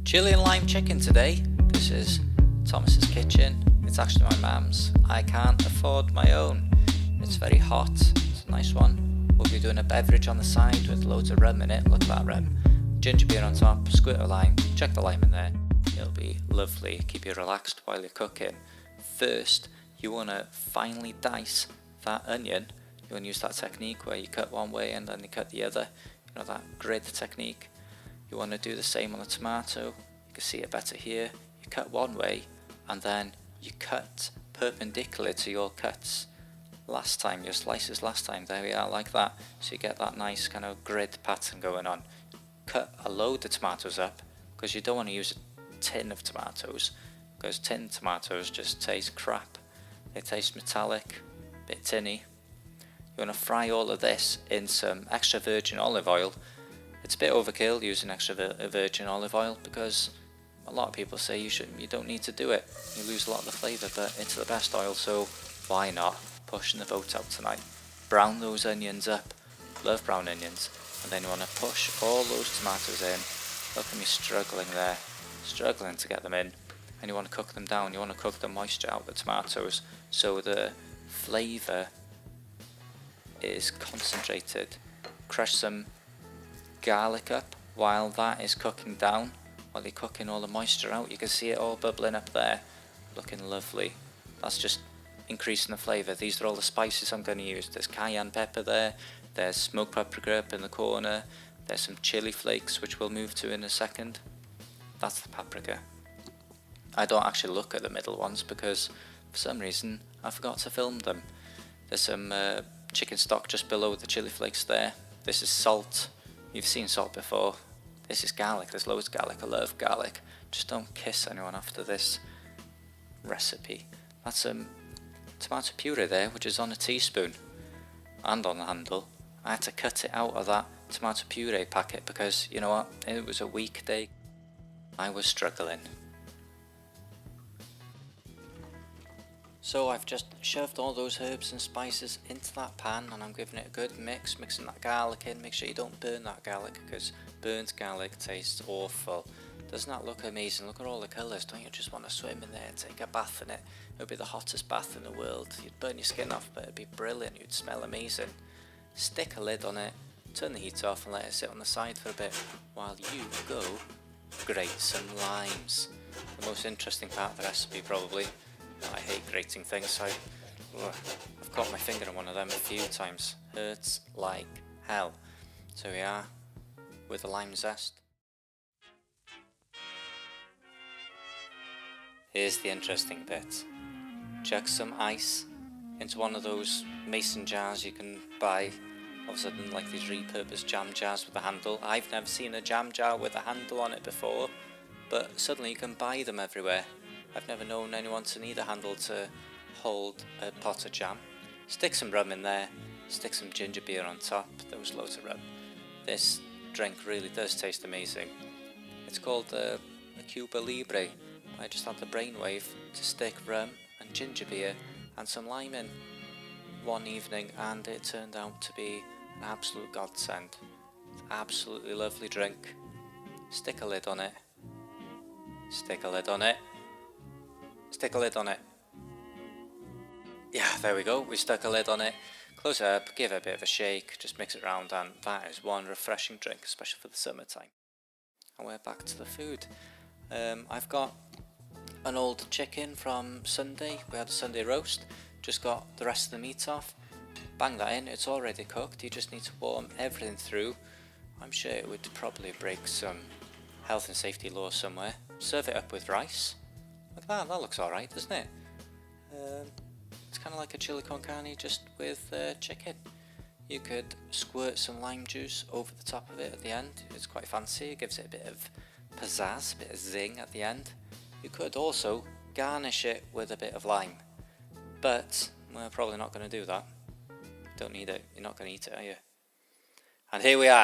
Chili and lime chicken today. This is Thomas's kitchen. It's actually my mum's. I can't afford my own. It's very hot. It's a nice one. We'll be doing a beverage on the side with loads of rum in it. Look at that rum. Ginger beer on top, squirt of lime. Chuck the lime in there. It'll be lovely. Keep you relaxed while you're cooking. First, you want to finely dice that onion. You want to use that technique where you cut one way and then you cut the other. You know, that grid technique. You want to do the same on the tomato. You can see it better here. You cut one way and then you cut perpendicular to your cuts last time, your slices last time. There we are, like that. So you get that nice kind of grid pattern going on. Cut a load of tomatoes up because you don't want to use a tin of tomatoes because tin tomatoes just taste crap. They taste metallic, a bit tinny. You want to fry all of this in some extra virgin olive oil. It's a bit overkill using extra virgin olive oil because a lot of people say you don't need to do it. You lose a lot of the flavour, but it's the best oil, so why not? Pushing the boat out tonight. Brown those onions up. Love brown onions. And then you want to push all those tomatoes in. Look at me struggling there. Struggling to get them in. And you want to cook them down. You want to cook the moisture out of the tomatoes so the flavour is concentrated. Crush some garlic up while that is cooking down. While you're cooking all the moisture out, you can see it all bubbling up there. Looking lovely. That's just increasing the flavour. These are all the spices I'm going to use. There's cayenne pepper there. There's smoked paprika up in the corner. There's some chili flakes, which we'll move to in a second. That's the paprika. I don't actually look at the middle ones because for some reason I forgot to film them. There's some chicken stock just below the chili flakes there. This is salt. You've seen salt before. This is garlic. There's loads of garlic. I love garlic. Just don't kiss anyone after this recipe. That's some tomato puree there, which is on a teaspoon and on the handle. I had to cut it out of that tomato puree packet because, you know what, it was a weekday. I was struggling. So I've just shoved all those herbs and spices into that pan and I'm giving it a good mix, mixing that garlic in. Make sure you don't burn that garlic because burnt garlic tastes awful. Doesn't that look amazing? Look at all the colours. Don't you just want to swim in there, take a bath in it? It would be the hottest bath in the world. You'd burn your skin off, but it'd be brilliant. You'd smell amazing. Stick a lid on it, turn the heat off and let it sit on the side for a bit while you go grate some limes. The most interesting part of the recipe probably. I hate grating things, so I've caught my finger on one of them a few times. Hurts like hell. So we are with the lime zest. Here's the interesting bit. Chuck some ice into one of those mason jars you can buy. All of a sudden, like these repurposed jam jars with a handle. I've never seen a jam jar with a handle on it before, but suddenly you can buy them everywhere. I've never known anyone to need a handle to hold a pot of jam. Stick some rum in there, stick some ginger beer on top. There was loads of rum. This drink really does taste amazing. It's called a Cuba Libre. I just had the brainwave to stick rum and ginger beer and some lime in one evening and it turned out to be an absolute godsend. It's an absolutely lovely drink. Stick a lid on it. Stick a lid on it. Stick a lid on it. Yeah, there we go. We stuck a lid on it. Close it up, give it a bit of a shake, just mix it around, and that is one refreshing drink, especially for the summertime. And we're back to the food. I've got an old chicken from Sunday. We had a Sunday roast. Just got the rest of the meat off. Bang that in. It's already cooked. You just need to warm everything through. I'm sure it would probably break some health and safety laws somewhere. Serve it up with rice. Look at that. That looks alright, doesn't it? It's kind of like a chili con carne just with chicken. You could squirt some lime juice over the top of it at the end. It's quite fancy. It gives it a bit of pizzazz, a bit of zing at the end. You could also garnish it with a bit of lime, but we're probably not going to do that. Don't need it. You're not going to eat it, are you? And here we are.